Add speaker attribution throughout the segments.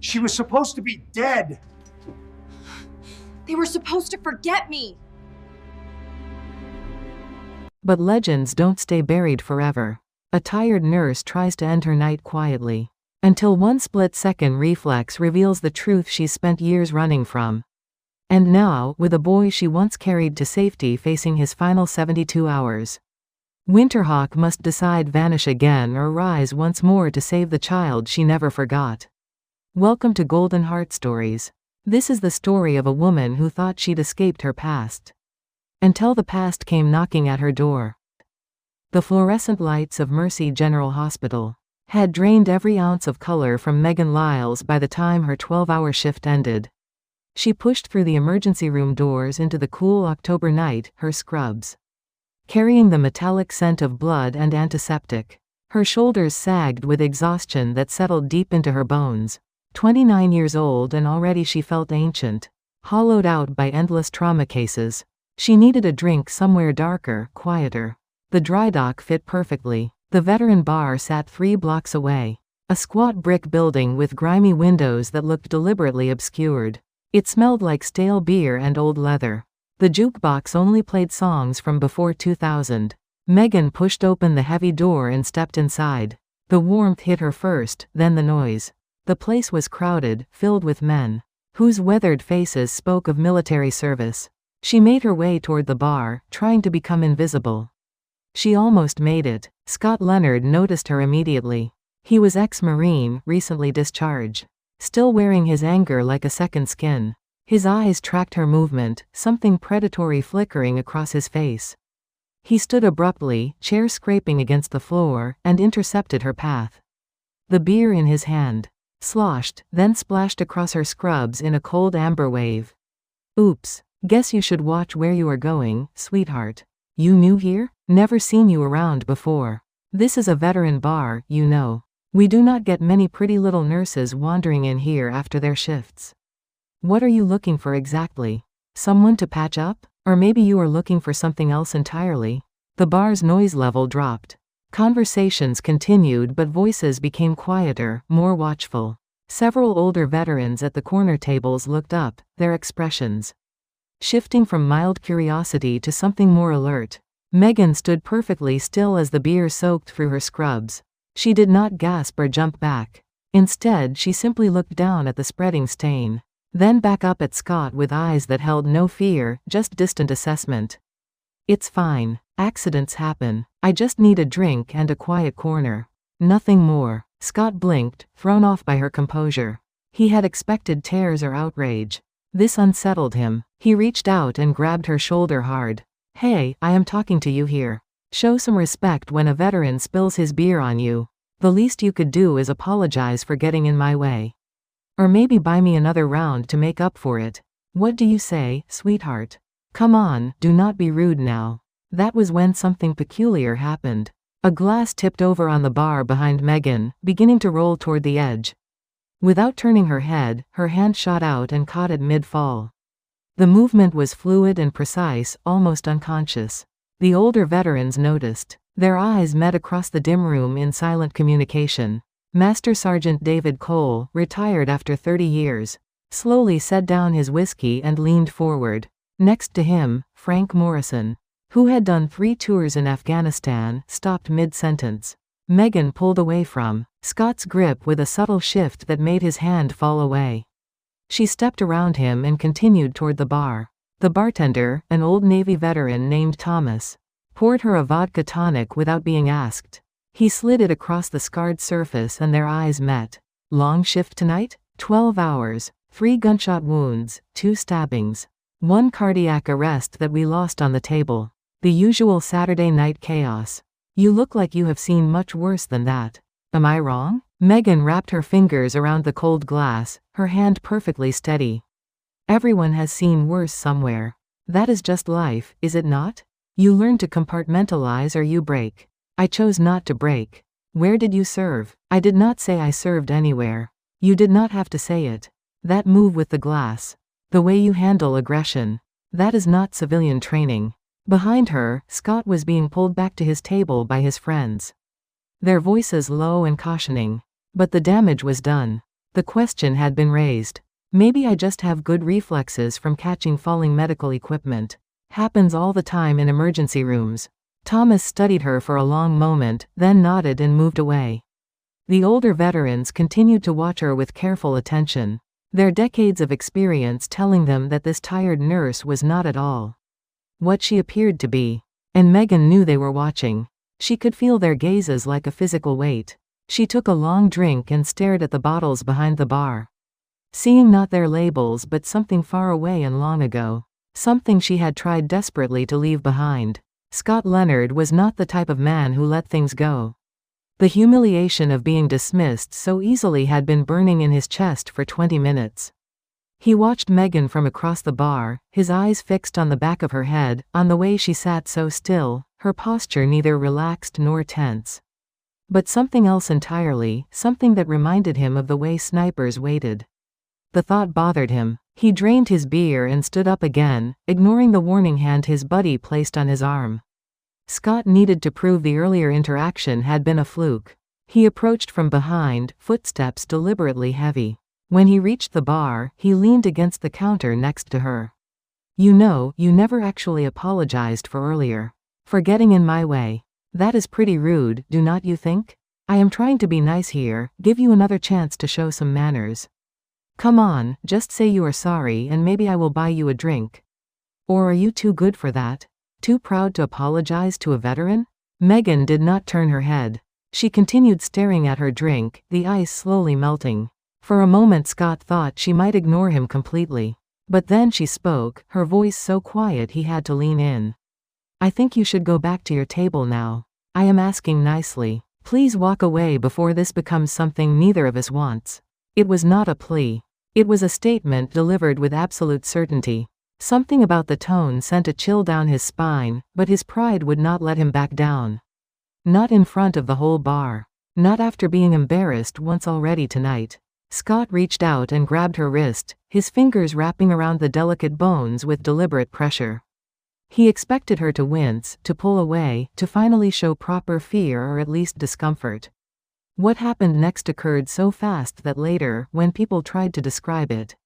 Speaker 1: She was supposed to be dead.
Speaker 2: They were supposed to forget me.
Speaker 3: But legends don't stay buried forever. A tired nurse tries to end her night quietly. Until one split-second reflex reveals the truth she's spent years running from. And now, with a boy she once carried to safety facing his final 72 hours. Winterhawk must decide vanish again or rise once more to save the child she never forgot. Welcome to Golden Heart Stories. This is the story of a woman who thought she'd escaped her past. Until the past came knocking at her door. The fluorescent lights of Mercy General Hospital had drained every ounce of color from Megan Lyles by the time her 12-hour shift ended. She pushed through the emergency room doors into the cool October night, her scrubs carrying the metallic scent of blood and antiseptic. Her shoulders sagged with exhaustion that settled deep into her bones. 29 years old and already she felt ancient, hollowed out by endless trauma cases. She needed a drink somewhere darker, quieter. The dry dock fit perfectly. The veteran bar sat 3 blocks away. A squat brick building with grimy windows that looked deliberately obscured. It smelled like stale beer and old leather. The jukebox only played songs from before 2000. Megan pushed open the heavy door and stepped inside. The warmth hit her first, then the noise. The place was crowded, filled with men, whose weathered faces spoke of military service. She made her way toward the bar, trying to become invisible. She almost made it. Scott Leonard noticed her immediately. He was ex-Marine, recently discharged, still wearing his anger like a second skin. His eyes tracked her movement, something predatory flickering across his face. He stood abruptly, chair scraping against the floor, and intercepted her path. The beer in his hand sloshed, then splashed across her scrubs in a cold amber wave. Oops. Guess you should watch where you are going, sweetheart. You new here? Never seen you around before. This is a veteran bar, you know. We do not get many pretty little nurses wandering in here after their shifts. What are you looking for exactly? Someone to patch up? Or maybe you are looking for something else entirely? The bar's noise level dropped. Conversations continued but voices became quieter, more watchful. Several older veterans at the corner tables looked up, their expressions shifting from mild curiosity to something more alert. Megan stood perfectly still as the beer soaked through her scrubs. She did not gasp or jump back. Instead, she simply looked down at the spreading stain, then back up at Scott with eyes that held no fear, just distant assessment. It's fine. Accidents happen. I just need a drink and a quiet corner. Nothing more. Scott blinked, thrown off by her composure. He had expected tears or outrage. This unsettled him. He reached out and grabbed her shoulder hard. Hey, I am talking to you here. Show some respect when a veteran spills his beer on you. The least you could do is apologize for getting in my way. Or maybe buy me another round to make up for it. What do you say, sweetheart? Come on, do not be rude now. That was when something peculiar happened. A glass tipped over on the bar behind Megan, beginning to roll toward the edge. Without turning her head, her hand shot out and caught it mid-fall. The movement was fluid and precise, almost unconscious. The older veterans noticed. Their eyes met across the dim room in silent communication. Master Sergeant David Cole, retired after 30 years, slowly set down his whiskey and leaned forward. Next to him, Frank Morrison, who had done 3 tours in Afghanistan, stopped mid-sentence. Megan pulled away from Scott's grip with a subtle shift that made his hand fall away. She stepped around him and continued toward the bar. The bartender, an old Navy veteran named Thomas, poured her a vodka tonic without being asked. He slid it across the scarred surface and their eyes met. Long shift tonight? 12 hours. 3 gunshot wounds, 2 stabbings. 1 cardiac arrest that we lost on the table. The usual Saturday night chaos. You look like you have seen much worse than that. Am I wrong? Megan wrapped her fingers around the cold glass, her hand perfectly steady. Everyone has seen worse somewhere. That is just life, is it not? You learn to compartmentalize or you break. I chose not to break. Where did you serve? I did not say I served anywhere. You did not have to say it. That move with the glass. The way you handle aggression. That is not civilian training. Behind her, Scott was being pulled back to his table by his friends. Their voices low and cautioning. But the damage was done. The question had been raised. Maybe I just have good reflexes from catching falling medical equipment. Happens all the time in emergency rooms. Thomas studied her for a long moment, then nodded and moved away. The older veterans continued to watch her with careful attention, their decades of experience telling them that this tired nurse was not at all what she appeared to be. And Megan knew they were watching. She could feel their gazes like a physical weight. She took a long drink and stared at the bottles behind the bar. Seeing not their labels but something far away and long ago. Something she had tried desperately to leave behind. Scott Leonard was not the type of man who let things go. The humiliation of being dismissed so easily had been burning in his chest for 20 minutes. He watched Megan from across the bar, his eyes fixed on the back of her head, on the way she sat so still, her posture neither relaxed nor tense. But something else entirely, something that reminded him of the way snipers waited. The thought bothered him. He drained his beer and stood up again, ignoring the warning hand his buddy placed on his arm. Scott needed to prove the earlier interaction had been a fluke. He approached from behind, footsteps deliberately heavy. When he reached the bar, he leaned against the counter next to her. You know, you never actually apologized for earlier. For getting in my way. That is pretty rude, do not you think? I am trying to be nice here, give you another chance to show some manners. Come on, just say you are sorry and maybe I will buy you a drink. Or are you too good for that? Too proud to apologize to a veteran? Megan did not turn her head. She continued staring at her drink, the ice slowly melting. For a moment Scott thought she might ignore him completely. But then she spoke, her voice so quiet he had to lean in. I think you should go back to your table now. I am asking nicely. Please walk away before this becomes something neither of us wants. It was not a plea. It was a statement delivered with absolute certainty. Something about the tone sent a chill down his spine, but his pride would not let him back down. Not in front of the whole bar. Not after being embarrassed once already tonight. Scott reached out and grabbed her wrist, his fingers wrapping around the delicate bones with deliberate pressure. He expected her to wince, to pull away, to finally show proper fear or at least discomfort. What happened next occurred so fast that later, when people tried to describe it,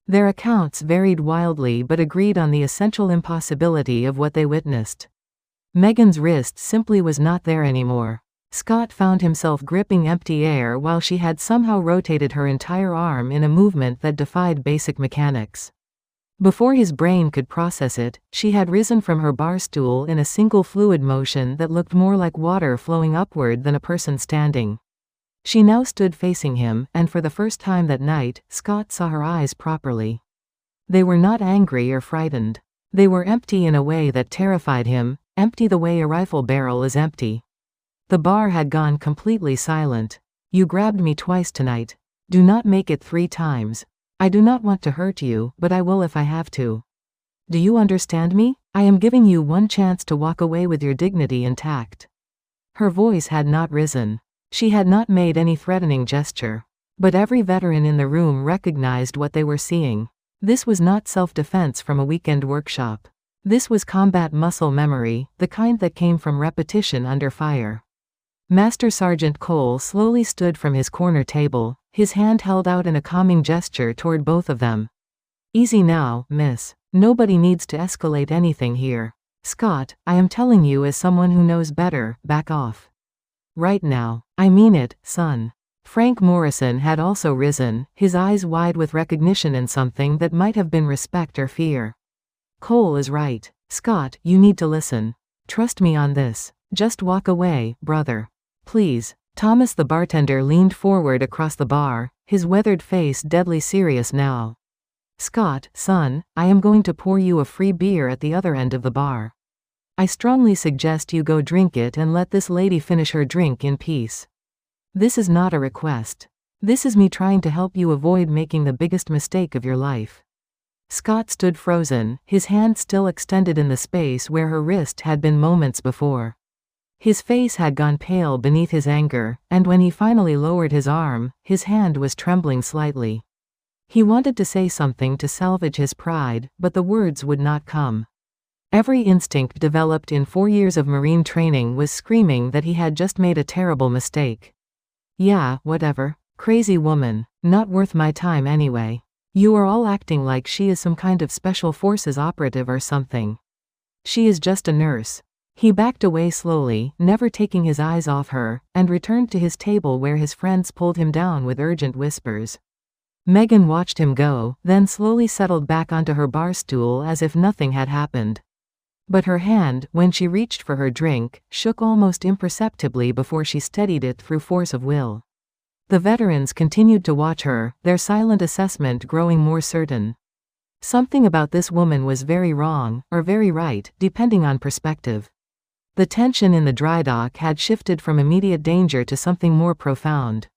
Speaker 3: their accounts varied wildly but agreed on the essential impossibility of what they witnessed. Megan's wrist simply was not there anymore. Scott found himself gripping empty air while she had somehow rotated her entire arm in a movement that defied basic mechanics. Before his brain could process it, she had risen from her bar stool in a single fluid motion that looked more like water flowing upward than a person standing. She now stood facing him, and for the first time that night, Scott saw her eyes properly. They were not angry or frightened. They were empty in a way that terrified him, empty the way a rifle barrel is empty. The bar had gone completely silent. You grabbed me twice tonight. Do not make it 3 times. I do not want to hurt you, but I will if I have to. Do you understand me? I am giving you one chance to walk away with your dignity intact. Her voice had not risen. She had not made any threatening gesture. But every veteran in the room recognized what they were seeing. This was not self-defense from a weekend workshop. This was combat muscle memory, the kind that came from repetition under fire. Master Sergeant Cole slowly stood from his corner table, his hand held out in a calming gesture toward both of them. Easy now, miss. Nobody needs to escalate anything here. Scott, I am telling you as someone who knows better, back off. Right now. I mean it, son. Frank Morrison had also risen, his eyes wide with recognition in something that might have been respect or fear. Cole is right. Scott, you need to listen. Trust me on this. Just walk away, brother. Please. Thomas the bartender leaned forward across the bar, his weathered face deadly serious now. Scott, son, I am going to pour you a free beer at the other end of the bar. I strongly suggest you go drink it and let this lady finish her drink in peace. This is not a request. This is me trying to help you avoid making the biggest mistake of your life. Scott stood frozen, his hand still extended in the space where her wrist had been moments before. His face had gone pale beneath his anger, and when he finally lowered his arm, his hand was trembling slightly. He wanted to say something to salvage his pride, but the words would not come. Every instinct developed in 4 years of Marine training was screaming that he had just made a terrible mistake. Yeah, whatever. Crazy woman. Not worth my time anyway. You are all acting like she is some kind of special forces operative or something. She is just a nurse. He backed away slowly, never taking his eyes off her, and returned to his table where his friends pulled him down with urgent whispers. Megan watched him go, then slowly settled back onto her bar stool as if nothing had happened. But her hand, when she reached for her drink, shook almost imperceptibly before she steadied it through force of will. The veterans continued to watch her, their silent assessment growing more certain. Something about this woman was very wrong, or very right, depending on perspective. The tension in the dry dock had shifted from immediate danger to something more profound.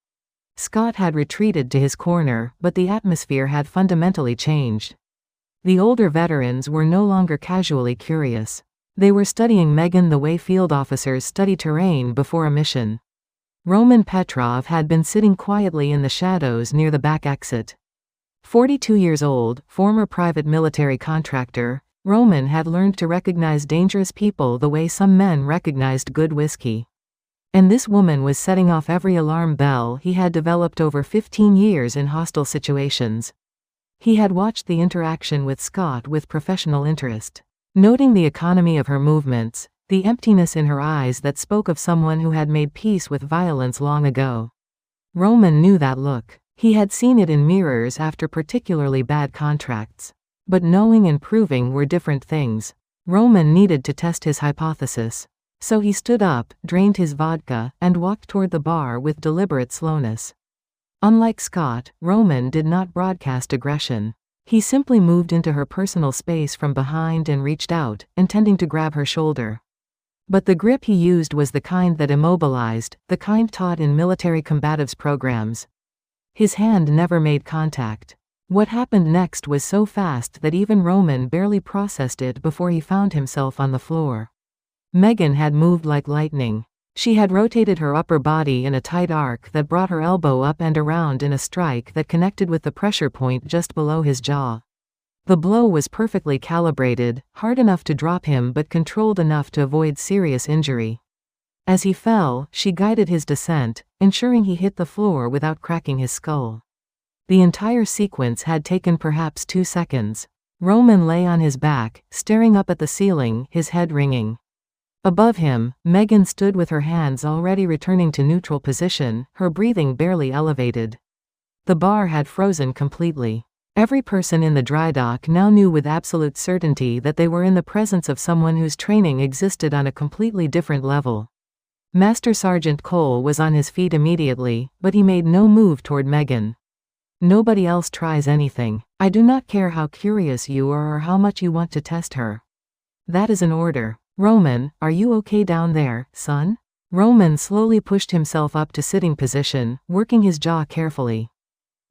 Speaker 3: Scott had retreated to his corner, but the atmosphere had fundamentally changed. The older veterans were no longer casually curious. They were studying Megan the way field officers study terrain before a mission. Roman Petrov had been sitting quietly in the shadows near the back exit. 42 years old, former private military contractor, Roman had learned to recognize dangerous people the way some men recognized good whiskey. And this woman was setting off every alarm bell he had developed over 15 years in hostile situations. He had watched the interaction with Scott with professional interest, noting the economy of her movements, the emptiness in her eyes that spoke of someone who had made peace with violence long ago. Roman knew that look. He had seen it in mirrors after particularly bad contracts. But knowing and proving were different things. Roman needed to test his hypothesis. So he stood up, drained his vodka, and walked toward the bar with deliberate slowness. Unlike Scott, Roman did not broadcast aggression. He simply moved into her personal space from behind and reached out, intending to grab her shoulder. But the grip he used was the kind that immobilized, the kind taught in military combatives programs. His hand never made contact. What happened next was so fast that even Roman barely processed it before he found himself on the floor. Megan had moved like lightning. She had rotated her upper body in a tight arc that brought her elbow up and around in a strike that connected with the pressure point just below his jaw. The blow was perfectly calibrated, hard enough to drop him but controlled enough to avoid serious injury. As he fell, she guided his descent, ensuring he hit the floor without cracking his skull. The entire sequence had taken perhaps 2 seconds. Roman lay on his back, staring up at the ceiling, his head ringing. Above him, Megan stood with her hands already returning to neutral position, her breathing barely elevated. The bar had frozen completely. Every person in the dry dock now knew with absolute certainty that they were in the presence of someone whose training existed on a completely different level. Master Sergeant Cole was on his feet immediately, but he made no move toward Megan. Nobody else tries anything. I do not care how curious you are or how much you want to test her. That is an order. Roman, are you okay down there, son? Roman slowly pushed himself up to sitting position, working his jaw carefully.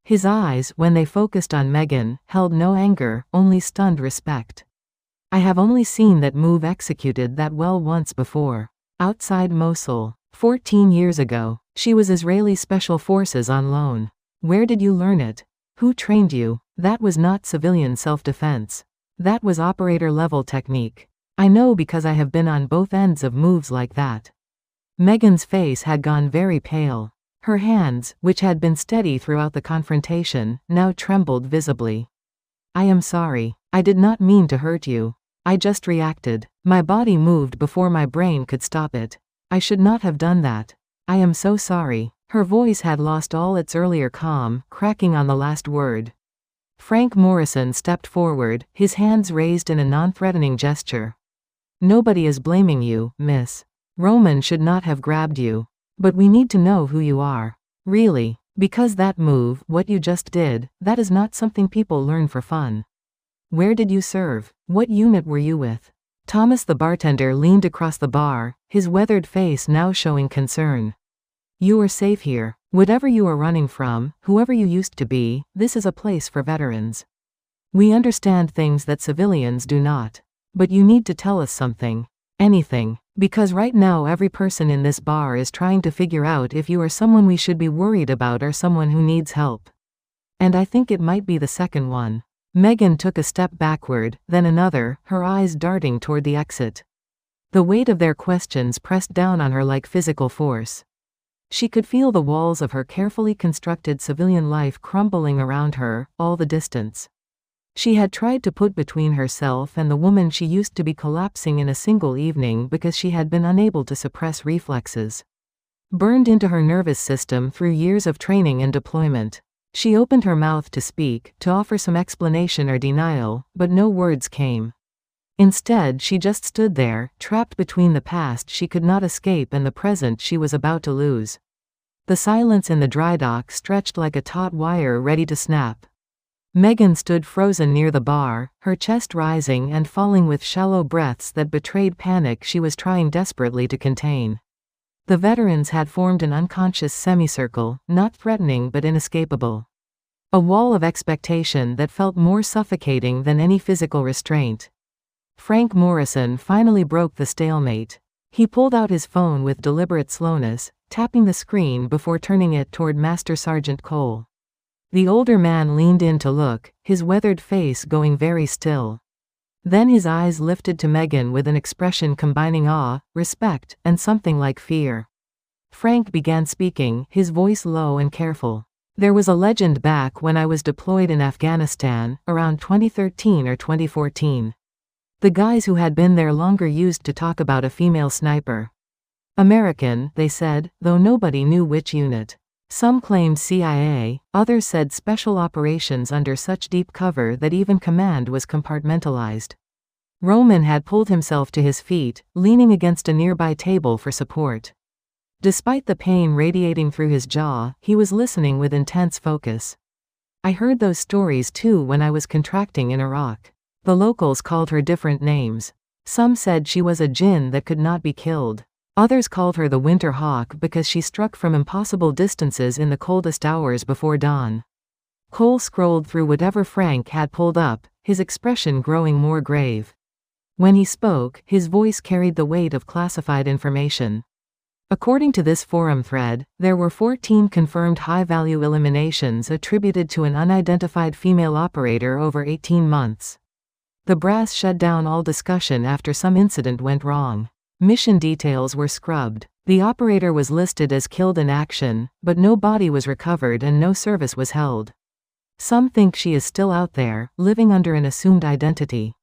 Speaker 3: His eyes, when they focused on Megan, held no anger, only stunned respect. I have only seen that move executed that well once before. Outside Mosul. 14 years ago. She was Israeli Special Forces on loan. Where did you learn it? Who trained you? That was not civilian self-defense. That was operator-level technique. I know because I have been on both ends of moves like that. Megan's face had gone very pale. Her hands, which had been steady throughout the confrontation, now trembled visibly. I am sorry. I did not mean to hurt you. I just reacted. My body moved before my brain could stop it. I should not have done that. I am so sorry. Her voice had lost all its earlier calm, cracking on the last word. Frank Morrison stepped forward, his hands raised in a non-threatening gesture. Nobody is blaming you, miss. Roman should not have grabbed you. But we need to know who you are. Really. Because that move, what you just did, that is not something people learn for fun. Where did you serve? What unit were you with? Thomas the bartender leaned across the bar, his weathered face now showing concern. You are safe here. Whatever you are running from, whoever you used to be, this is a place for veterans. We understand things that civilians do not. But you need to tell us something. Anything. Because right now every person in this bar is trying to figure out if you are someone we should be worried about or someone who needs help. And I think it might be the second one. Megan took a step backward, then another, her eyes darting toward the exit. The weight of their questions pressed down on her like physical force. She could feel the walls of her carefully constructed civilian life crumbling around her, all the distance she had tried to put between herself and the woman she used to be collapsing in a single evening because she had been unable to suppress reflexes burned into her nervous system through years of training and deployment. She opened her mouth to speak, to offer some explanation or denial, but no words came. Instead, she just stood there, trapped between the past she could not escape and the present she was about to lose. The silence in the dry dock stretched like a taut wire ready to snap. Megan stood frozen near the bar, her chest rising and falling with shallow breaths that betrayed panic she was trying desperately to contain. The veterans had formed an unconscious semicircle, not threatening but inescapable. A wall of expectation that felt more suffocating than any physical restraint. Frank Morrison finally broke the stalemate. He pulled out his phone with deliberate slowness, tapping the screen before turning it toward Master Sergeant Cole. The older man leaned in to look, his weathered face going very still. Then his eyes lifted to Megan with an expression combining awe, respect, and something like fear. Frank began speaking, his voice low and careful. "There was a legend back when I was deployed in Afghanistan, around 2013 or 2014. The guys who had been there longer used to talk about a female sniper. American, they said, though nobody knew which unit. Some claimed CIA, others said special operations under such deep cover that even command was compartmentalized." Roman had pulled himself to his feet, leaning against a nearby table for support. Despite the pain radiating through his jaw, he was listening with intense focus. "I heard those stories too when I was contracting in Iraq. The locals called her different names. Some said she was a djinn that could not be killed. Others called her the Winter Hawk because she struck from impossible distances in the coldest hours before dawn." Cole scrolled through whatever Frank had pulled up, his expression growing more grave. When he spoke, his voice carried the weight of classified information. According to this forum thread, there were 14 confirmed high-value eliminations attributed to an unidentified female operator over 18 months. The brass shut down all discussion after some incident went wrong. Mission details were scrubbed. The operator was listed as killed in action, but no body was recovered and no service was held. Some think she is still out there, living under an assumed identity.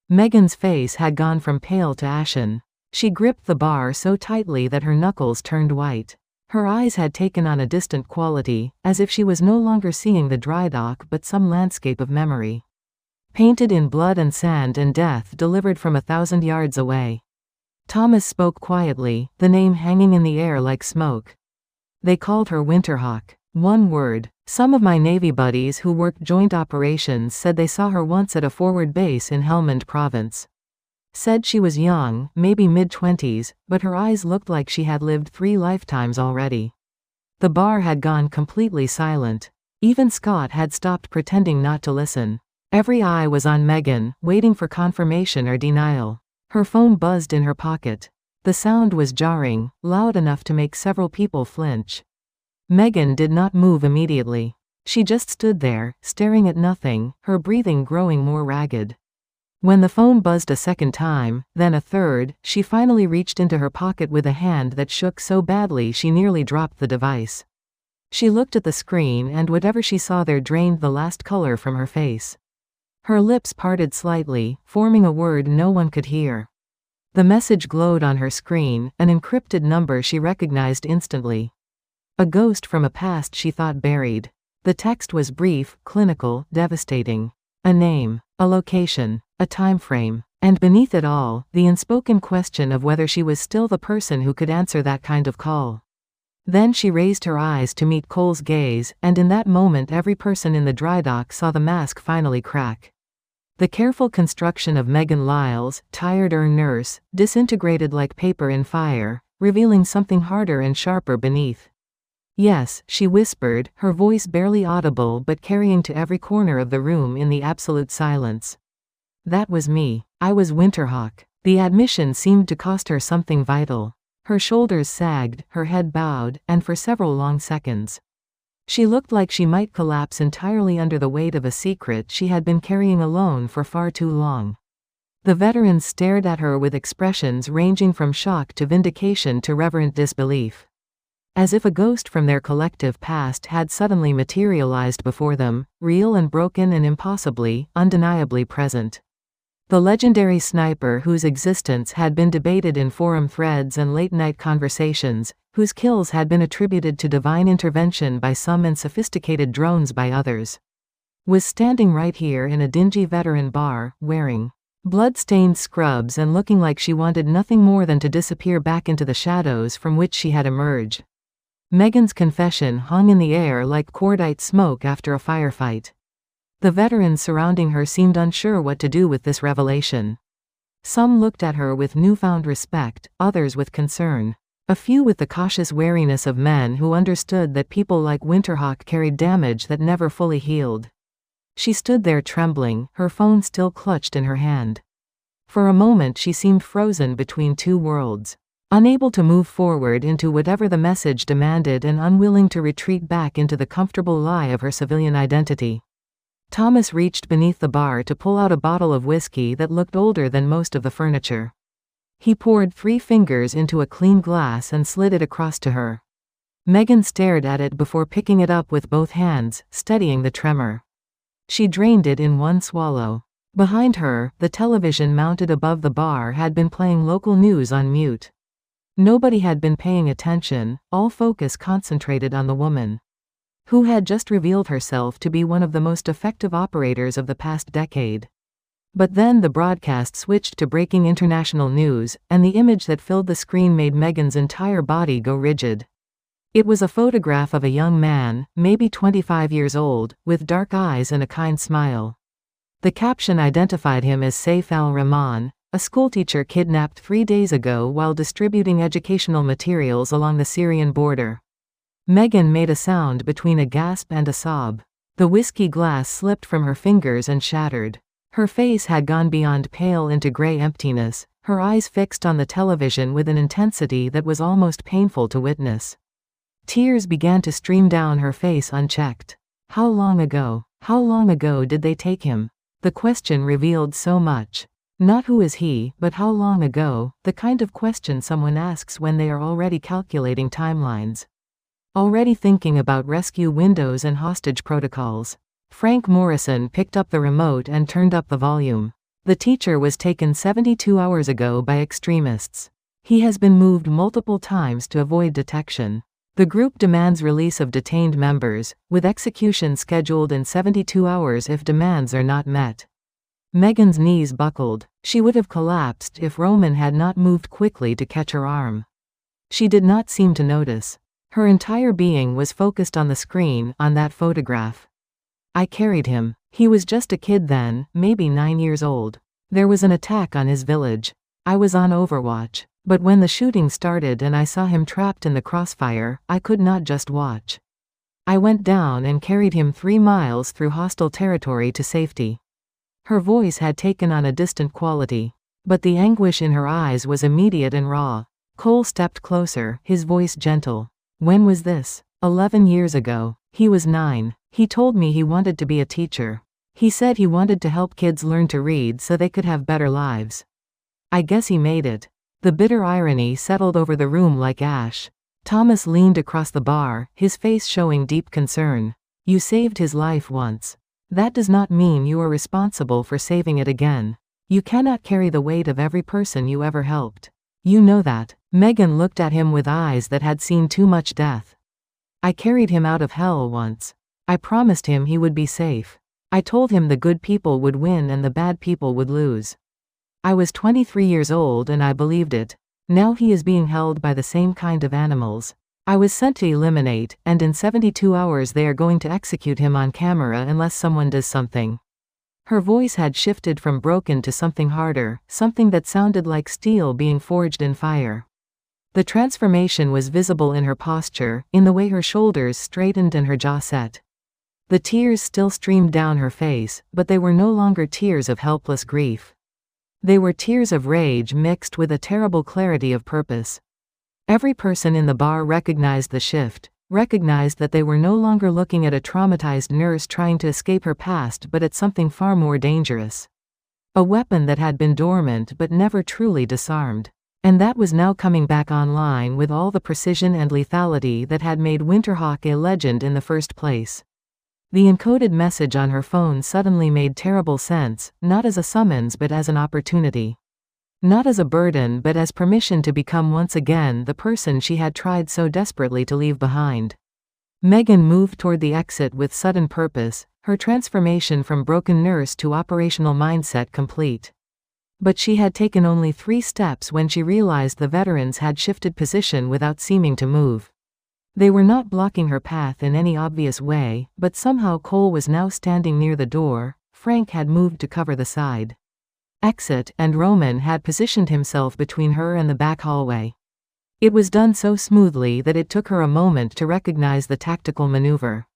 Speaker 3: Megan's face had gone from pale to ashen. She gripped the bar so tightly that her knuckles turned white. Her eyes had taken on a distant quality, as if she was no longer seeing the dry dock but some landscape of memory. Painted in blood and sand and death delivered from 1,000 yards away. Thomas spoke quietly, the name hanging in the air like smoke. "They called her Winterhawk. One word. Some of my Navy buddies who worked joint operations said they saw her once at a forward base in Helmand Province. Said she was young, maybe mid-20s, but her eyes looked like she had lived 3 lifetimes already." The bar had gone completely silent. Even Scott had stopped pretending not to listen. Every eye was on Megan, waiting for confirmation or denial. Her phone buzzed in her pocket. The sound was jarring, loud enough to make several people flinch. Megan did not move immediately. She just stood there, staring at nothing, her breathing growing more ragged. When the phone buzzed a second time, then a third, she finally reached into her pocket with a hand that shook so badly she nearly dropped the device. She looked at the screen and whatever she saw there drained the last color from her face. Her lips parted slightly, forming a word no one could hear. The message glowed on her screen, an encrypted number she recognized instantly. A ghost from a past she thought buried. The text was brief, clinical, devastating. A name, a location, a time frame, and beneath it all, the unspoken question of whether she was still the person who could answer that kind of call. Then she raised her eyes to meet Cole's gaze, and in that moment every person in the dry dock saw the mask finally crack. The careful construction of Megan Lyle's, tired nurse, disintegrated like paper in fire, revealing something harder and sharper beneath. "Yes," she whispered, her voice barely audible but carrying to every corner of the room in the absolute silence. "That was me. I was Winterhawk." The admission seemed to cost her something vital. Her shoulders sagged, her head bowed, and for several long seconds. She looked like she might collapse entirely under the weight of a secret she had been carrying alone for far too long. The veterans stared at her with expressions ranging from shock to vindication to reverent disbelief. as if a ghost from their collective past had suddenly materialized before them, real and broken and impossibly, undeniably present. The legendary sniper whose existence had been debated in forum threads and late-night conversations, whose kills had been attributed to divine intervention by some and sophisticated drones by others, was standing right here in a dingy veteran bar, wearing blood-stained scrubs and looking like she wanted nothing more than to disappear back into the shadows from which she had emerged. Megan's confession hung in the air like cordite smoke after a firefight. The veterans surrounding her seemed unsure what to do with this revelation. Some looked at her with newfound respect, others with concern. A few with the cautious wariness of men who understood that people like Winterhawk carried damage that never fully healed. She stood there trembling, her phone still clutched in her hand. For a moment she seemed frozen between two worlds, unable to move forward into whatever the message demanded and unwilling to retreat back into the comfortable lie of her civilian identity. Thomas reached beneath the bar to pull out a bottle of whiskey that looked older than most of the furniture. He poured 3 fingers into a clean glass and slid it across to her. Megan stared at it before picking it up with both hands, steadying the tremor. She drained it in one swallow. Behind her, the television mounted above the bar had been playing local news on mute. Nobody had been paying attention, all focus concentrated on the woman who had just revealed herself to be one of the most effective operators of the past decade. But then the broadcast switched to breaking international news, and the image that filled the screen made Megan's entire body go rigid. It was a photograph of a young man, maybe 25 years old, with dark eyes and a kind smile. The caption identified him as Saif al-Rahman, a schoolteacher kidnapped 3 days ago while distributing educational materials along the Syrian border. Megan made a sound between a gasp and a sob. The whiskey glass slipped from her fingers and shattered. Her face had gone beyond pale into gray emptiness, her eyes fixed on the television with an intensity that was almost painful to witness. Tears began to stream down her face unchecked. How long ago did they take him? The question revealed so much. Not who is he, but how long ago, the kind of question someone asks when they are already calculating timelines. Already thinking about rescue windows and hostage protocols. Frank Morrison picked up the remote and turned up the volume. The teacher was taken 72 hours ago by extremists. He has been moved multiple times to avoid detection. The group demands release of detained members, with execution scheduled in 72 hours if demands are not met. Megan's knees buckled. She would have collapsed if Roman had not moved quickly to catch her arm. She did not seem to notice. Her entire being was focused on the screen, on that photograph. I carried him. He was just a kid then, maybe 9 years old. There was an attack on his village. I was on Overwatch. But when the shooting started and I saw him trapped in the crossfire, I could not just watch. I went down and carried him 3 miles through hostile territory to safety. Her voice had taken on a distant quality. But the anguish in her eyes was immediate and raw. Cole stepped closer, his voice gentle. When was this? 11 years ago. He was 9. He told me he wanted to be a teacher. He said he wanted to help kids learn to read so they could have better lives. I guess he made it. The bitter irony settled over the room like ash. Thomas leaned across the bar, his face showing deep concern. You saved his life once. That does not mean you are responsible for saving it again. You cannot carry the weight of every person you ever helped. You know that. Megan looked at him with eyes that had seen too much death. I carried him out of hell once. I promised him he would be safe. I told him the good people would win and the bad people would lose. I was 23 years old and I believed it. Now he is being held by the same kind of animals. I was sent to eliminate, and in 72 hours they are going to execute him on camera unless someone does something. Her voice had shifted from broken to something harder, something that sounded like steel being forged in fire. The transformation was visible in her posture, in the way her shoulders straightened and her jaw set. The tears still streamed down her face, but they were no longer tears of helpless grief. They were tears of rage mixed with a terrible clarity of purpose. Every person in the bar recognized the shift, recognized that they were no longer looking at a traumatized nurse trying to escape her past but at something far more dangerous. A weapon that had been dormant but never truly disarmed. And that was now coming back online with all the precision and lethality that had made Winterhawk a legend in the first place. The encoded message on her phone suddenly made terrible sense, not as a summons but as an opportunity. Not as a burden but as permission to become once again the person she had tried so desperately to leave behind. Megan moved toward the exit with sudden purpose, her transformation from broken nurse to operational mindset complete. But she had taken only 3 steps when she realized the veterans had shifted position without seeming to move. They were not blocking her path in any obvious way, but somehow Cole was now standing near the door, Frank had moved to cover the side exit, and Roman had positioned himself between her and the back hallway. It was done so smoothly that it took her a moment to recognize the tactical maneuver.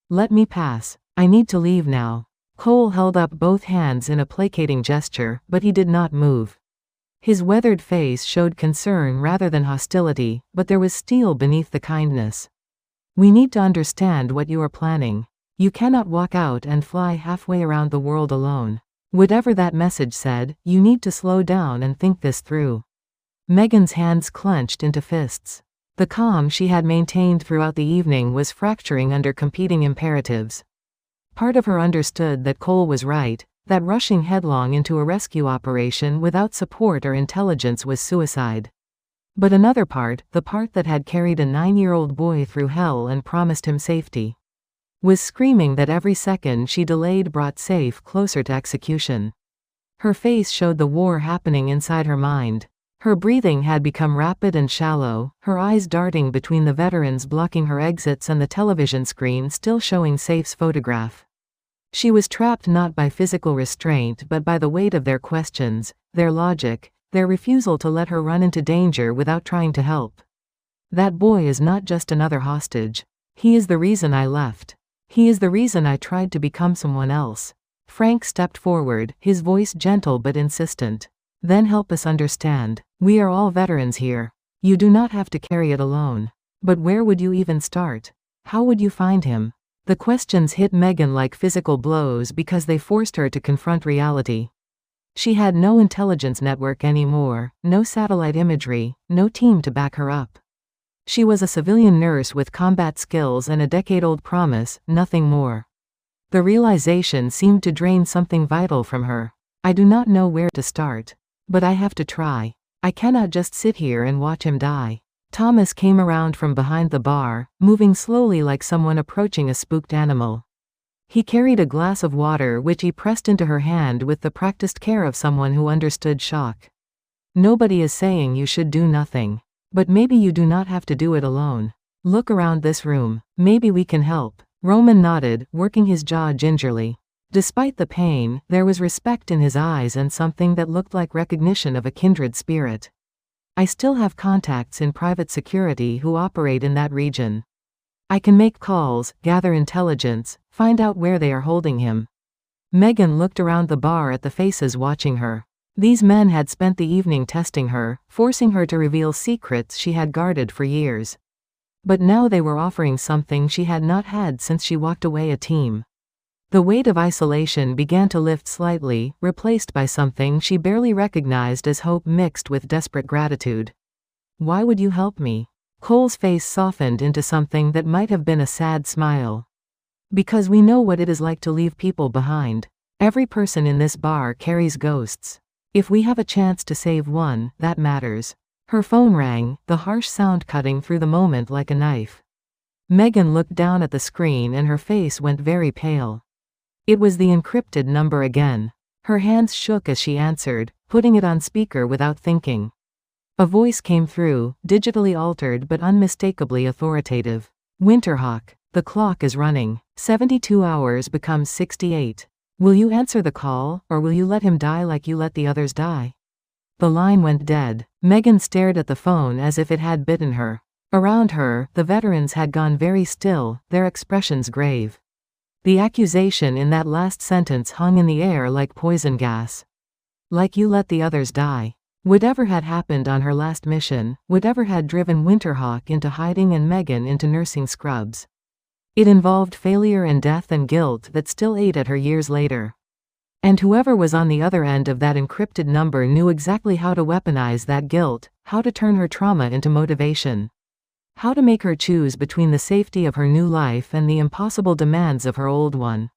Speaker 3: "Let me pass. I need to leave now." Cole held up both hands in a placating gesture, but he did not move. His weathered face showed concern rather than hostility, but there was steel beneath the kindness. "We need to understand what you are planning. You cannot walk out and fly halfway around the world alone. Whatever that message said, you need to slow down and think this through." Megan's hands clenched into fists. The calm she had maintained throughout the evening was fracturing under competing imperatives. Part of her understood that Cole was right, that rushing headlong into a rescue operation without support or intelligence was suicide. But another part, the part that had carried a 9-year-old boy through hell and promised him safety, was screaming that every second she delayed brought safe closer to execution. Her face showed the war happening inside her mind. Her breathing had become rapid and shallow, her eyes darting between the veterans blocking her exits and the television screen still showing Safe's photograph. She was trapped not by physical restraint but by the weight of their questions, their logic, their refusal to let her run into danger without trying to help. "That boy is not just another hostage. He is the reason I left. He is the reason I tried to become someone else." Frank stepped forward, his voice gentle but insistent. "Then help us understand. We are all veterans here. You do not have to carry it alone. But where would you even start? How would you find him?" The questions hit Megan like physical blows because they forced her to confront reality. She had no intelligence network anymore, no satellite imagery, no team to back her up. She was a civilian nurse with combat skills and a decade-old promise, nothing more. The realization seemed to drain something vital from her. "I do not know where to start. But I have to try. I cannot just sit here and watch him die." Thomas came around from behind the bar, moving slowly like someone approaching a spooked animal. He carried a glass of water which he pressed into her hand with the practiced care of someone who understood shock. "Nobody is saying you should do nothing. But maybe you do not have to do it alone. Look around this room. Maybe we can help." Roman nodded, working his jaw gingerly. Despite the pain, there was respect in his eyes and something that looked like recognition of a kindred spirit. "I still have contacts in private security who operate in that region. I can make calls, gather intelligence, find out where they are holding him." Megan looked around the bar at the faces watching her. These men had spent the evening testing her, forcing her to reveal secrets she had guarded for years. But now they were offering something she had not had since she walked away a team. The weight of isolation began to lift slightly, replaced by something she barely recognized as hope mixed with desperate gratitude. "Why would you help me?" Cole's face softened into something that might have been a sad smile. "Because we know what it is like to leave people behind. Every person in this bar carries ghosts. If we have a chance to save one, that matters." Her phone rang, the harsh sound cutting through the moment like a knife. Megan looked down at the screen and her face went very pale. It was the encrypted number again. Her hands shook as she answered, putting it on speaker without thinking. A voice came through, digitally altered but unmistakably authoritative. "Winterhawk, the clock is running. 72 hours becomes 68. Will you answer the call, or will you let him die like you let the others die?" The line went dead. Megan stared at the phone as if it had bitten her. Around her, the veterans had gone very still, their expressions grave. The accusation in that last sentence hung in the air like poison gas. "Like you let the others die." Whatever had happened on her last mission, whatever had driven Winterhawk into hiding and Megan into nursing scrubs. It involved failure and death and guilt that still ate at her years later. And whoever was on the other end of that encrypted number knew exactly how to weaponize that guilt, how to turn her trauma into motivation. How to make her choose between the safety of her new life and the impossible demands of her old one.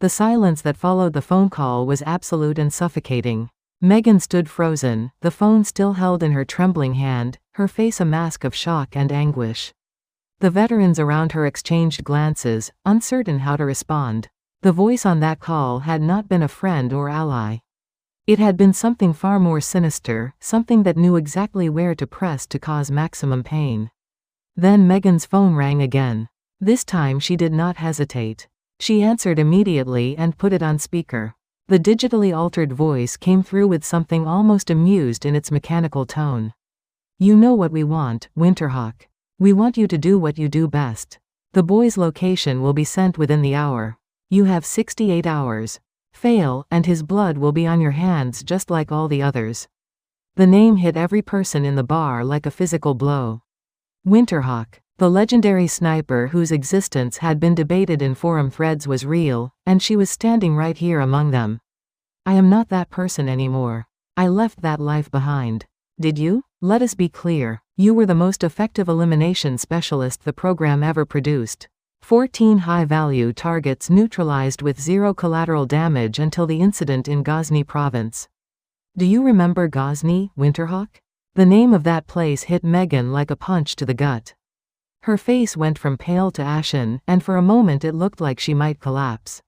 Speaker 3: The silence that followed the phone call was absolute and suffocating. Megan stood frozen, the phone still held in her trembling hand, her face a mask of shock and anguish. The veterans around her exchanged glances, uncertain how to respond. The voice on that call had not been a friend or ally. It had been something far more sinister, something that knew exactly where to press to cause maximum pain. Then Megan's phone rang again. This time she did not hesitate. She answered immediately and put it on speaker. The digitally altered voice came through with something almost amused in its mechanical tone. "You know what we want, Winterhawk. We want you to do what you do best. The boy's location will be sent within the hour. You have 68 hours. Fail, and his blood will be on your hands just like all the others." The name hit every person in the bar like a physical blow. Winterhawk, the legendary sniper whose existence had been debated in forum threads, was real, and she was standing right here among them. "I am not that person anymore. I left that life behind. Did you? Let us be clear. You were the most effective elimination specialist the program ever produced. 14 high-value targets neutralized with 0 collateral damage until the incident in Ghazni province. Do you remember Ghazni, Winterhawk?" The name of that place hit Megan like a punch to the gut. Her face went from pale to ashen, and for a moment it looked like she might collapse.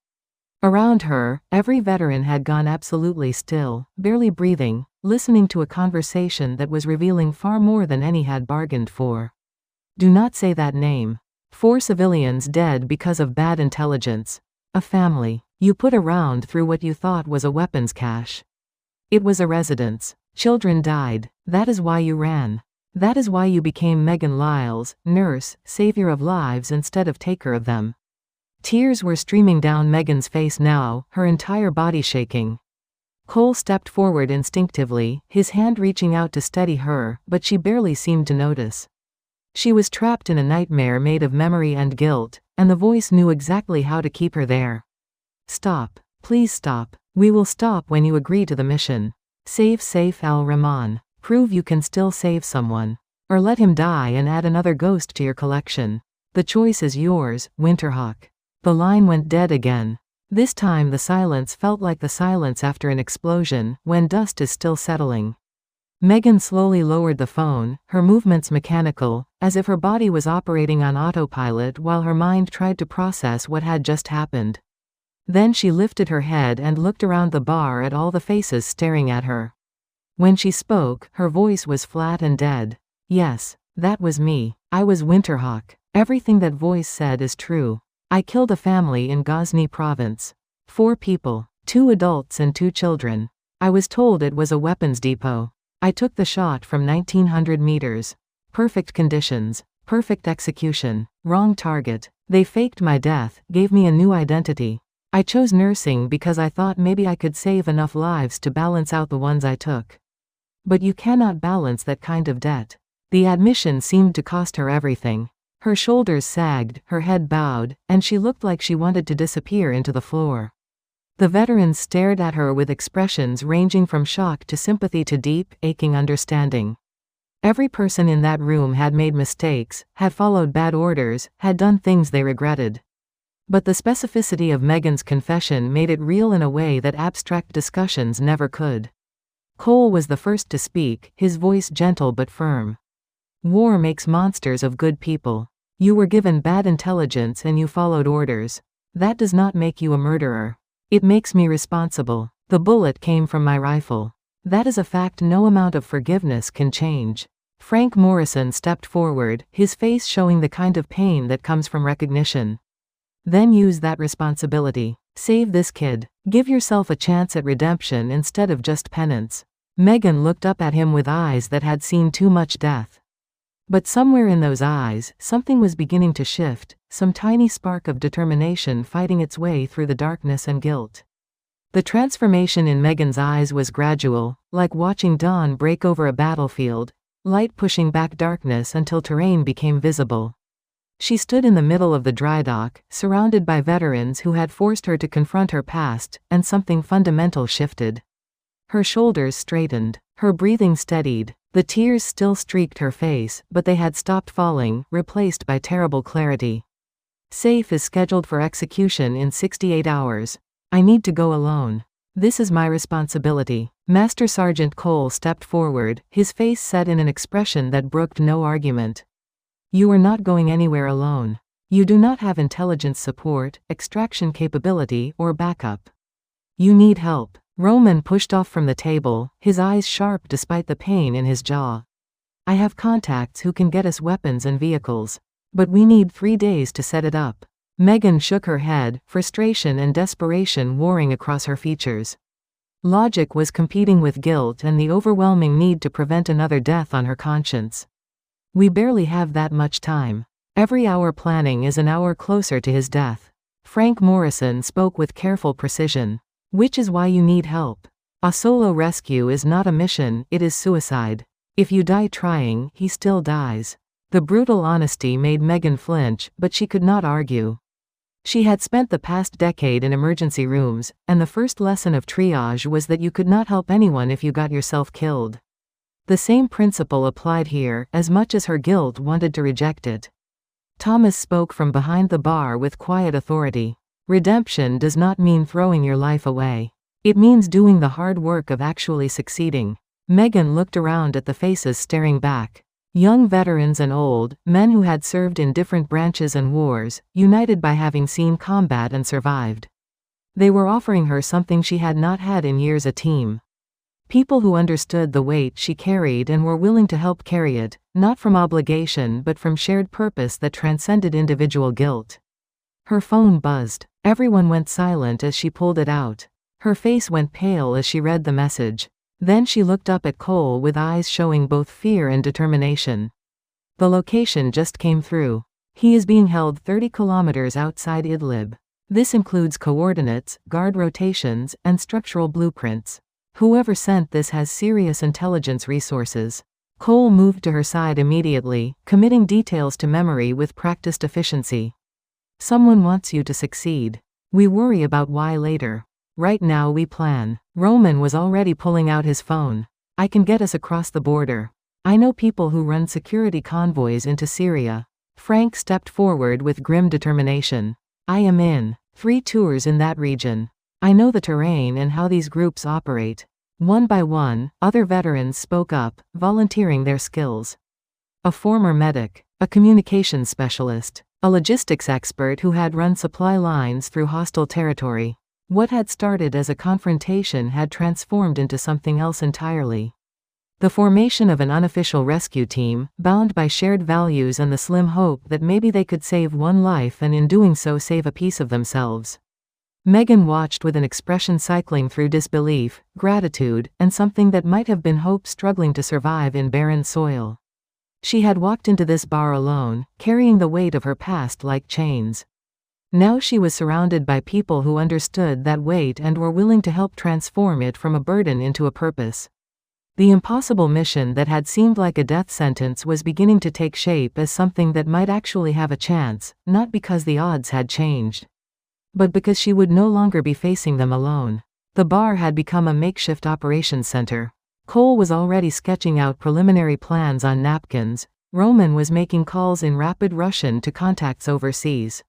Speaker 3: Around her, every veteran had gone absolutely still, barely breathing, listening to a conversation that was revealing far more than any had bargained for. "Do not say that name. 4 civilians dead because of bad intelligence. A family. You put a round through what you thought was a weapons cache. It was a residence. Children died. That is why you ran. That is why you became Megan Lyles, nurse, savior of lives instead of taker of them." Tears were streaming down Megan's face now, her entire body shaking. Cole stepped forward instinctively, his hand reaching out to steady her, but she barely seemed to notice. She was trapped in a nightmare made of memory and guilt, and the voice knew exactly how to keep her there. "Stop. Please stop. We will stop when you agree to the mission. Save Saif al-Rahman. Prove you can still save someone. Or let him die and add another ghost to your collection. The choice is yours, Winterhawk." The line went dead again. This time the silence felt like the silence after an explosion, when dust is still settling. Megan slowly lowered the phone, her movements mechanical, as if her body was operating on autopilot while her mind tried to process what had just happened. Then she lifted her head and looked around the bar at all the faces staring at her. When she spoke, her voice was flat and dead. "Yes, that was me. I was Winterhawk. Everything that voice said is true. I killed a family in Ghazni province. 4 people, 2 adults and 2 children. I was told it was a weapons depot. I took the shot from 1900 meters. Perfect conditions, perfect execution, wrong target. They faked my death, gave me a new identity. I chose nursing because I thought maybe I could save enough lives to balance out the ones I took. But you cannot balance that kind of debt." The admission seemed to cost her everything. Her shoulders sagged, her head bowed, and she looked like she wanted to disappear into the floor. The veterans stared at her with expressions ranging from shock to sympathy to deep, aching understanding. Every person in that room had made mistakes, had followed bad orders, had done things they regretted. But the specificity of Megan's confession made it real in a way that abstract discussions never could. Cole was the first to speak, his voice gentle but firm. "War makes monsters of good people. You were given bad intelligence and you followed orders. That does not make you a murderer. It makes me responsible. The bullet came from my rifle. That is a fact no amount of forgiveness can change." Frank Morrison stepped forward, his face showing the kind of pain that comes from recognition. "Then use that responsibility. Save this kid. Give yourself a chance at redemption instead of just penance." Megan looked up at him with eyes that had seen too much death. But somewhere in those eyes, something was beginning to shift, some tiny spark of determination fighting its way through the darkness and guilt. The transformation in Megan's eyes was gradual, like watching dawn break over a battlefield, light pushing back darkness until terrain became visible. She stood in the middle of the dry dock, surrounded by veterans who had forced her to confront her past, and something fundamental shifted. Her shoulders straightened. Her breathing steadied. The tears still streaked her face, but they had stopped falling, replaced by terrible clarity. Safe is scheduled for execution in 68 hours. I need to go alone. This is my responsibility. Master Sergeant Cole stepped forward, his face set in an expression that brooked no argument. You are not going anywhere alone. You do not have intelligence support, extraction capability, or backup. You need help. Roman pushed off from the table, his eyes sharp despite the pain in his jaw. I have contacts who can get us weapons and vehicles. But we need 3 days to set it up. Megan shook her head, frustration and desperation warring across her features. Logic was competing with guilt and the overwhelming need to prevent another death on her conscience. We barely have that much time. Every hour planning is an hour closer to his death. Frank Morrison spoke with careful precision. Which is why you need help. A solo rescue is not a mission, it is suicide. If you die trying, he still dies. The brutal honesty made Megan flinch, but she could not argue. She had spent the past decade in emergency rooms, and the first lesson of triage was that you could not help anyone if you got yourself killed. The same principle applied here, as much as her guilt wanted to reject it. Thomas spoke from behind the bar with quiet authority. Redemption does not mean throwing your life away. It means doing the hard work of actually succeeding. Megan looked around at the faces staring back. Young veterans and old, men who had served in different branches and wars, united by having seen combat and survived. They were offering her something she had not had in years: a team. People who understood the weight she carried and were willing to help carry it, not from obligation but from shared purpose that transcended individual guilt. Her phone buzzed. Everyone went silent as she pulled it out. Her face went pale as she read the message. Then she looked up at Cole with eyes showing both fear and determination. The location just came through. He is being held 30 kilometers outside Idlib. This includes coordinates, guard rotations, and structural blueprints. Whoever sent this has serious intelligence resources. Cole moved to her side immediately, committing details to memory with practiced efficiency. Someone wants you to succeed. We worry about why later. Right now we plan. Roman was already pulling out his phone. I can get us across the border. I know people who run security convoys into Syria. Frank stepped forward with grim determination. I am in 3 tours in that region. I know the terrain and how these groups operate. One by one, other veterans spoke up, volunteering their skills. A former medic, a communications specialist, a logistics expert who had run supply lines through hostile territory. What had started as a confrontation had transformed into something else entirely. The formation of an unofficial rescue team, bound by shared values and the slim hope that maybe they could save one life and in doing so save a piece of themselves. Megan watched with an expression cycling through disbelief, gratitude, and something that might have been hope struggling to survive in barren soil. She had walked into this bar alone, carrying the weight of her past like chains. Now she was surrounded by people who understood that weight and were willing to help transform it from a burden into a purpose. The impossible mission that had seemed like a death sentence was beginning to take shape as something that might actually have a chance, not because the odds had changed, but because she would no longer be facing them alone. The bar had become a makeshift operations center. Cole was already sketching out preliminary plans on napkins. Roman was making calls in rapid Russian to contacts overseas.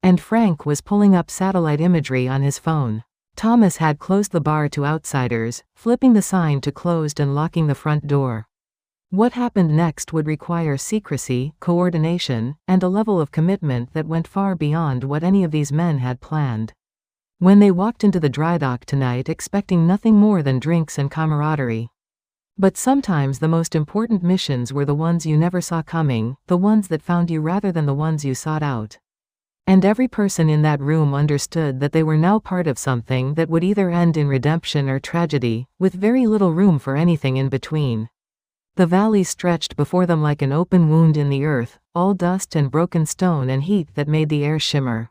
Speaker 3: And Frank was pulling up satellite imagery on his phone. Thomas had closed the bar to outsiders, flipping the sign to closed and locking the front door. What happened next would require secrecy, coordination, and a level of commitment that went far beyond what any of these men had planned. When they walked into the dry dock tonight expecting nothing more than drinks and camaraderie. But sometimes the most important missions were the ones you never saw coming, the ones that found you rather than the ones you sought out. And every person in that room understood that they were now part of something that would either end in redemption or tragedy, with very little room for anything in between. The valley stretched before them like an open wound in the earth, all dust and broken stone and heat that made the air shimmer.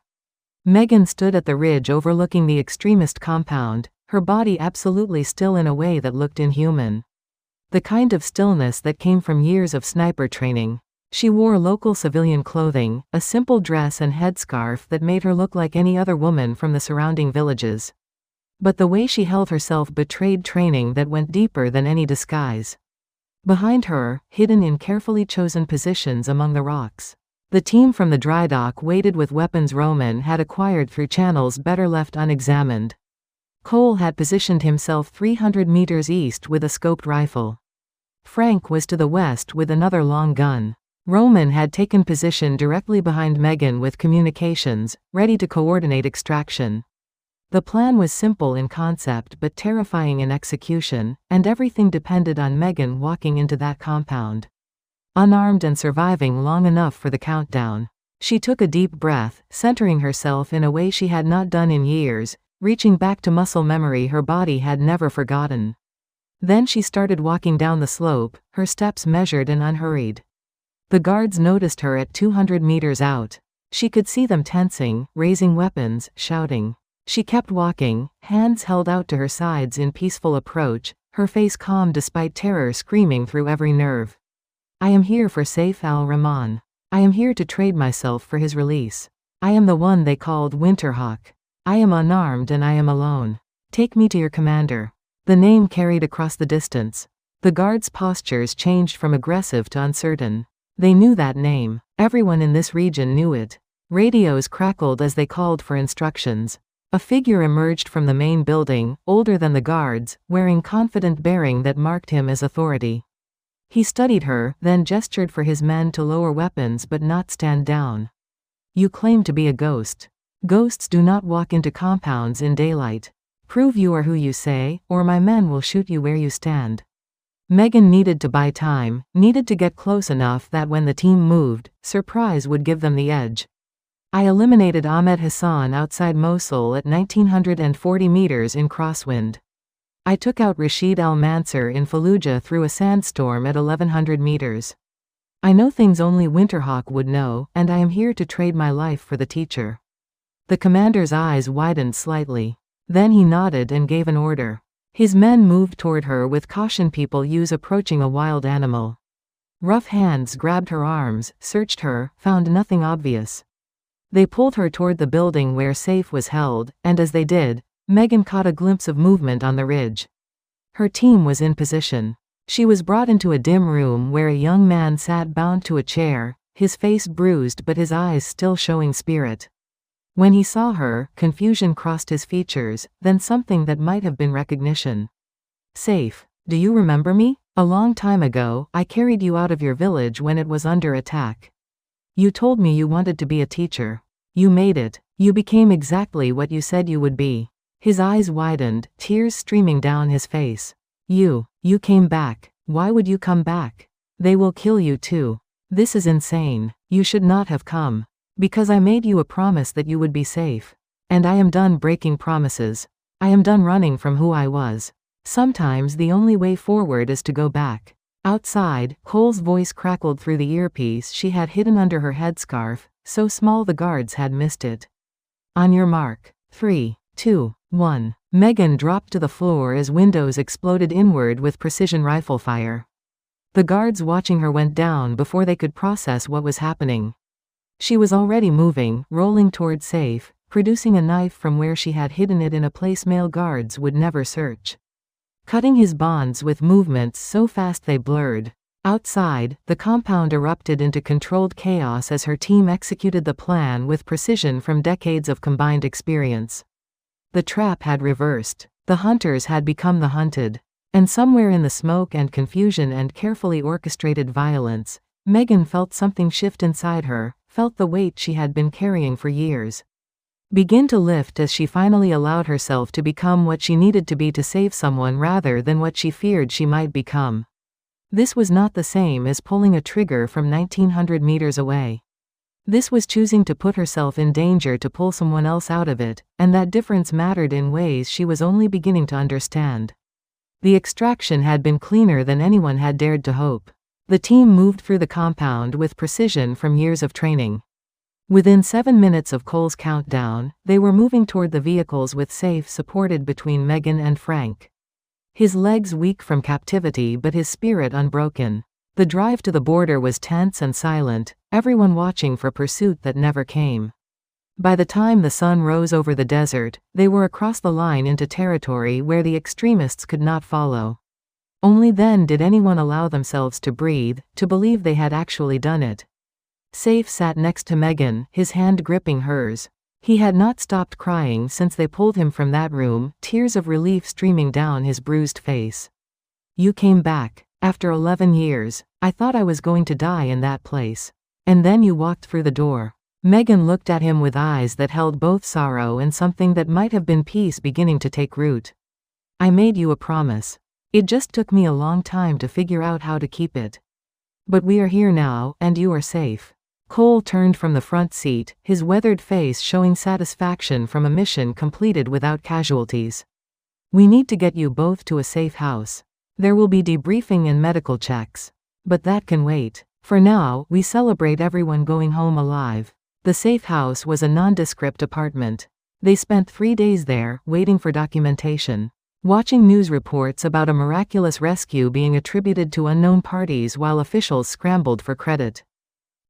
Speaker 3: Megan stood at the ridge overlooking the extremist compound, her body absolutely still in a way that looked inhuman. The kind of stillness that came from years of sniper training. She wore local civilian clothing, a simple dress and headscarf that made her look like any other woman from the surrounding villages. But the way she held herself betrayed training that went deeper than any disguise. Behind her, hidden in carefully chosen positions among the rocks, the team from the dry dock waited with weapons Roman had acquired through channels better left unexamined. Cole had positioned himself 300 meters east with a scoped rifle. Frank was to the west with another long gun. Roman had taken position directly behind Megan with communications, ready to coordinate extraction. The plan was simple in concept but terrifying in execution, and everything depended on Megan walking into that compound, unarmed and surviving long enough for the countdown. She took a deep breath, centering herself in a way she had not done in years, reaching back to muscle memory her body had never forgotten. Then she started walking down the slope, her steps measured and unhurried. The guards noticed her at 200 meters out. She could see them tensing, raising weapons, shouting. She kept walking, hands held out to her sides in peaceful approach, her face calm despite terror screaming through every nerve. I am here for Saif al-Rahman. I am here to trade myself for his release. I am the one they called Winterhawk. I am unarmed and I am alone. Take me to your commander. The name carried across the distance. The guards' postures changed from aggressive to uncertain. They knew that name. Everyone in this region knew it. Radios crackled as they called for instructions. A figure emerged from the main building, older than the guards, wearing confident bearing that marked him as authority. He studied her, then gestured for his men to lower weapons but not stand down. You claim to be a ghost. Ghosts do not walk into compounds in daylight. Prove you are who you say, or my men will shoot you where you stand. Megan needed to buy time, needed to get close enough that when the team moved, surprise would give them the edge. I eliminated Ahmed Hassan outside Mosul at 1940 meters in crosswind. I took out Rashid al-Mansur in Fallujah through a sandstorm at 1100 meters. I know things only Winterhawk would know, and I am here to trade my life for the teacher. The commander's eyes widened slightly. Then he nodded and gave an order. His men moved toward her with caution people use approaching a wild animal. Rough hands grabbed her arms, searched her, found nothing obvious. They pulled her toward the building where Saif was held, and as they did, Megan caught a glimpse of movement on the ridge. Her team was in position. She was brought into a dim room where a young man sat bound to a chair, his face bruised but his eyes still showing spirit. When he saw her, confusion crossed his features, then something that might have been recognition. Saif, do you remember me? A long time ago, I carried you out of your village when it was under attack. You told me you wanted to be a teacher. You made it. You became exactly what you said you would be. His eyes widened, tears streaming down his face. You came back. Why would you come back? They will kill you too. This is insane. You should not have come. Because I made you a promise that you would be safe. And I am done breaking promises. I am done running from who I was. Sometimes the only way forward is to go back. Outside, Cole's voice crackled through the earpiece she had hidden under her headscarf, so small the guards had missed it. On your mark. 3, 2, 1. Megan dropped to the floor as windows exploded inward with precision rifle fire. The guards watching her went down before they could process what was happening. She was already moving, rolling toward Saif, producing a knife from where she had hidden it in a place male guards would never search. Cutting his bonds with movements so fast they blurred. Outside, the compound erupted into controlled chaos as her team executed the plan with precision from decades of combined experience. The trap had reversed. The hunters had become the hunted. And somewhere in the smoke and confusion and carefully orchestrated violence, Megan felt something shift inside her, felt the weight she had been carrying for years begin to lift as she finally allowed herself to become what she needed to be to save someone rather than what she feared she might become. This was not the same as pulling a trigger from 1900 meters away. This was choosing to put herself in danger to pull someone else out of it, and that difference mattered in ways she was only beginning to understand. The extraction had been cleaner than anyone had dared to hope. The team moved through the compound with precision from years of training. Within 7 minutes of Cole's countdown, they were moving toward the vehicles with Saif supported between Megan and Frank. His legs weak from captivity but his spirit unbroken. The drive to the border was tense and silent, everyone watching for pursuit that never came. By the time the sun rose over the desert, they were across the line into territory where the extremists could not follow. Only then did anyone allow themselves to breathe, to believe they had actually done it. Saif sat next to Megan, his hand gripping hers. He had not stopped crying since they pulled him from that room, tears of relief streaming down his bruised face. "You came back. After 11 years. I thought I was going to die in that place. And then you walked through the door." Megan looked at him with eyes that held both sorrow and something that might have been peace beginning to take root. "I made you a promise. It just took me a long time to figure out how to keep it. But we are here now, and you are safe." Cole turned from the front seat, his weathered face showing satisfaction from a mission completed without casualties. "We need to get you both to a safe house. There will be debriefing and medical checks. But that can wait. For now, we celebrate everyone going home alive." The safe house was a nondescript apartment. They spent 3 days there, waiting for documentation. Watching news reports about a miraculous rescue being attributed to unknown parties while officials scrambled for credit.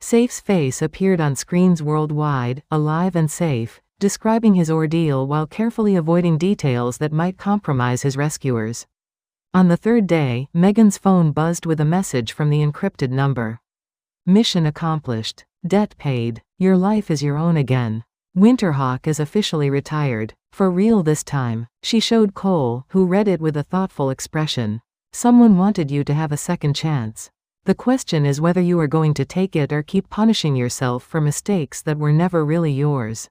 Speaker 3: Saif's face appeared on screens worldwide, alive and safe, describing his ordeal while carefully avoiding details that might compromise his rescuers. On the 3rd day, Megan's phone buzzed with a message from the encrypted number. "Mission accomplished. Debt paid. Your life is your own again. Winterhawk is officially retired. For real this time." She showed Cole, who read it with a thoughtful expression. "Someone wanted you to have a second chance. The question is whether you are going to take it or keep punishing yourself for mistakes that were never really yours."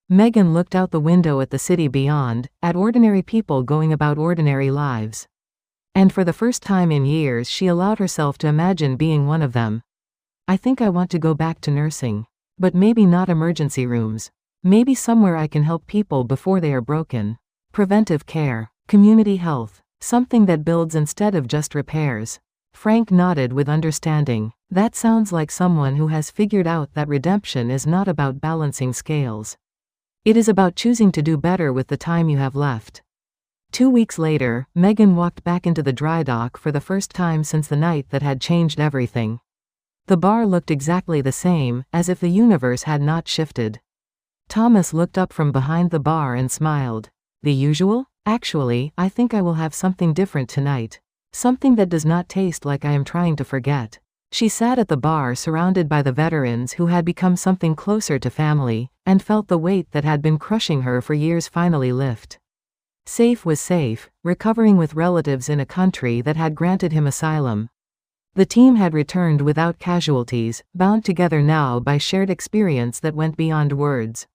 Speaker 3: Megan looked out the window at the city beyond, at ordinary people going about ordinary lives. And for the first time in years she allowed herself to imagine being one of them. "I think I want to go back to nursing. But maybe not emergency rooms. Maybe somewhere I can help people before they are broken. Preventive care. Community health. Something that builds instead of just repairs." Frank nodded with understanding. "That sounds like someone who has figured out that redemption is not about balancing scales. It is about choosing to do better with the time you have left." 2 weeks later, Megan walked back into the dry dock for the first time since the night that had changed everything. The bar looked exactly the same, as if the universe had not shifted. Thomas looked up from behind the bar and smiled. "The usual? Actually, I think I will have something different tonight. Something that does not taste like I am trying to forget." She sat at the bar surrounded by the veterans who had become something closer to family, and felt the weight that had been crushing her for years finally lift. Saif was safe, recovering with relatives in a country that had granted him asylum. The team had returned without casualties, bound together now by shared experience that went beyond words.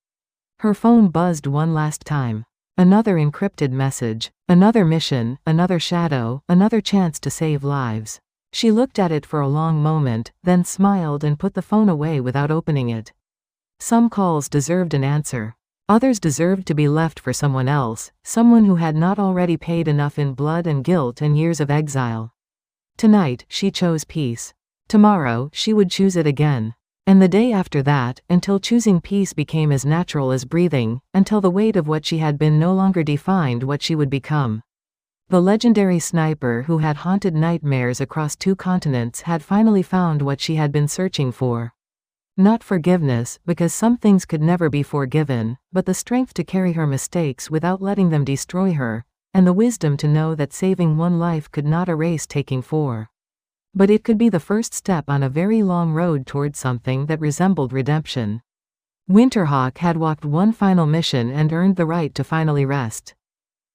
Speaker 3: Her phone buzzed one last time. Another encrypted message. Another mission, another shadow, another chance to save lives. She looked at it for a long moment, then smiled and put the phone away without opening it. Some calls deserved an answer. Others deserved to be left for someone else, someone who had not already paid enough in blood and guilt and years of exile. Tonight, she chose peace. Tomorrow, she would choose it again. And the day after that, until choosing peace became as natural as breathing, until the weight of what she had been no longer defined what she would become. The legendary sniper who had haunted nightmares across 2 continents had finally found what she had been searching for. Not forgiveness, because some things could never be forgiven, but the strength to carry her mistakes without letting them destroy her, and the wisdom to know that saving one life could not erase taking 4. But it could be the first step on a very long road toward something that resembled redemption. Winterhawk had walked one final mission and earned the right to finally rest.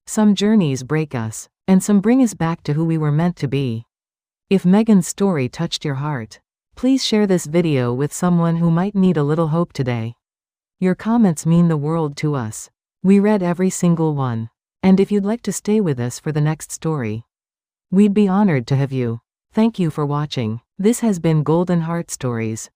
Speaker 3: Some journeys break us, and some bring us back to who we were meant to be. If Megan's story touched your heart, please share this video with someone who might need a little hope today. Your comments mean the world to us. We read every single one. And if you'd like to stay with us for the next story, we'd be honored to have you. Thank you for watching. This has been Golden Heart Stories.